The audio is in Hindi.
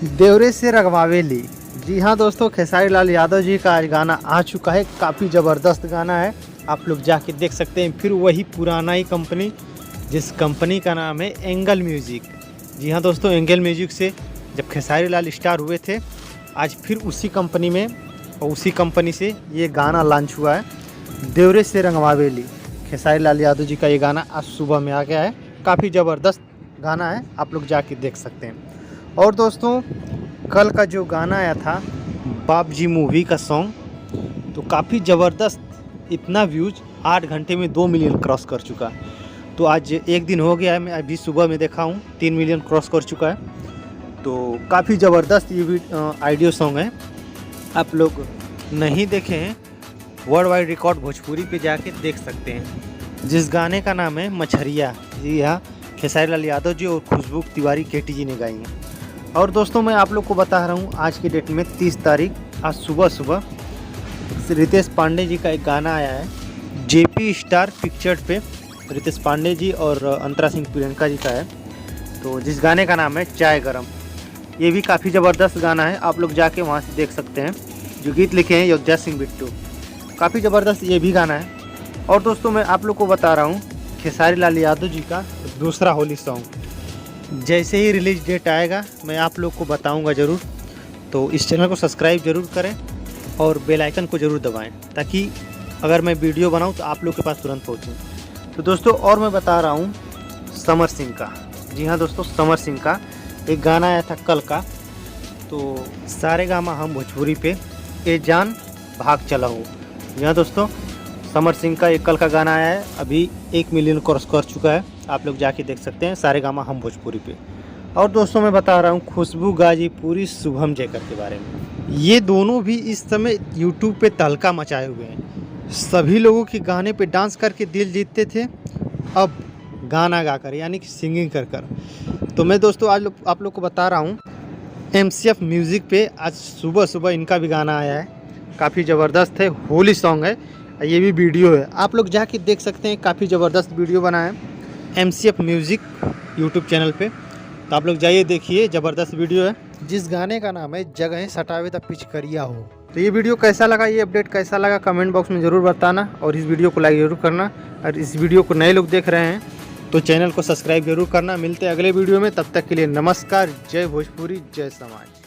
देवरे से रगवावेली। जी हाँ दोस्तों, खेसारी लाल यादव जी का आज गाना आ चुका है। काफ़ी ज़बरदस्त गाना है, आप लोग जाके देख सकते हैं। फिर वही पुराना ही कंपनी, जिस कंपनी का नाम है एंगल म्यूज़िक। जी हाँ दोस्तों, एंगल म्यूज़िक से जब खेसारी लाल स्टार हुए थे, आज फिर उसी कंपनी में और उसी कंपनी से ये गाना लॉन्च हुआ है, देवरे से रंगवावेली। खेसारी लाल यादव जी का ये गाना आज सुबह में आ गया है। काफ़ी ज़बरदस्त गाना है, आप लोग जाके देख सकते हैं। और दोस्तों, कल का जो गाना आया था बाप जी मूवी का सॉन्ग, तो काफ़ी ज़बरदस्त, इतना व्यूज 8 घंटे में 2 मिलियन क्रॉस कर चुका है। तो आज एक दिन हो गया है, मैं अभी सुबह में देखा हूँ 3 मिलियन क्रॉस कर चुका है। तो काफ़ी ज़बरदस्त ये भी ऑडियो सॉन्ग है। आप लोग नहीं देखे हैं, वर्ल्ड वाइड रिकॉर्ड भोजपुरी पे जाके देख सकते हैं, जिस गाने का नाम है मछरिया। जी हाँ, खेसारी लाल यादव जी और खुशबू तिवारी केटी जी ने गाई हैं। और दोस्तों, मैं आप लोग को बता रहा हूँ आज की डेट में 30 तारीख, आज सुबह रितेश पांडे जी का एक गाना आया है जेपी स्टार पिक्चर पे। रितेश पांडे जी और अंतरा सिंह प्रियंका जी का है, तो जिस गाने का नाम है चाय गरम। ये भी काफ़ी ज़बरदस्त गाना है, आप लोग जाके वहाँ से देख सकते हैं। जो गीत लिखे हैं योगजा सिंह बिट्टू, काफ़ी ज़बरदस्त ये भी गाना है। और दोस्तों, मैं आप लोग को बता रहा हूँ खेसारी लाल यादव जी का दूसरा होली सॉन्ग जैसे ही रिलीज डेट आएगा मैं आप लोग को बताऊंगा ज़रूर। तो इस चैनल को सब्सक्राइब ज़रूर करें और बेल आइकन को ज़रूर दबाएं, ताकि अगर मैं वीडियो बनाऊं तो आप लोग के पास तुरंत पहुंचे। तो दोस्तों, और मैं बता रहा हूं समर सिंह का। जी हाँ दोस्तों, समर सिंह का एक गाना आया था कल का, तो सारेगामा हम भोजपुरी पे, ए जान भाग चला हो। जी हाँ दोस्तों, समर सिंह का एक कल का गाना आया है, अभी 1 मिलियन क्रॉस कर चुका है। आप लोग जाके देख सकते हैं सारेगामा हम भोजपुरी पे। और दोस्तों, मैं बता रहा हूँ खुशबू गाजीपुरी शुभम जयकर के बारे में। ये दोनों भी इस समय यूट्यूब पे तहलका मचाए हुए हैं। सभी लोगों के गाने पे डांस करके दिल जीतते थे, अब गाना गाकर यानी कि सिंगिंग कर कर। तो मैं दोस्तों आज आप लोग को बता रहा हूँ MCF म्यूज़िक पे आज सुबह इनका भी गाना आया है। काफ़ी ज़बरदस्त है, होली सॉन्ग है, ये भी वीडियो है, आप लोग जाके देख सकते हैं। काफ़ी ज़बरदस्त वीडियो बना है MCF म्यूज़िक यूट्यूब चैनल पे, तो आप लोग जाइए देखिए, ज़बरदस्त वीडियो है। जिस गाने का नाम है जगह सटावे द पिचकरिया हो। तो ये वीडियो कैसा लगा, ये अपडेट कैसा लगा, कमेंट बॉक्स में ज़रूर बताना। और इस वीडियो को लाइक ज़रूर करना। और इस वीडियो को नए लोग देख रहे हैं तो चैनल को सब्सक्राइब जरूर करना। मिलते हैं अगले वीडियो में, तब तक के लिए नमस्कार। जय भोजपुरी, जय समाज।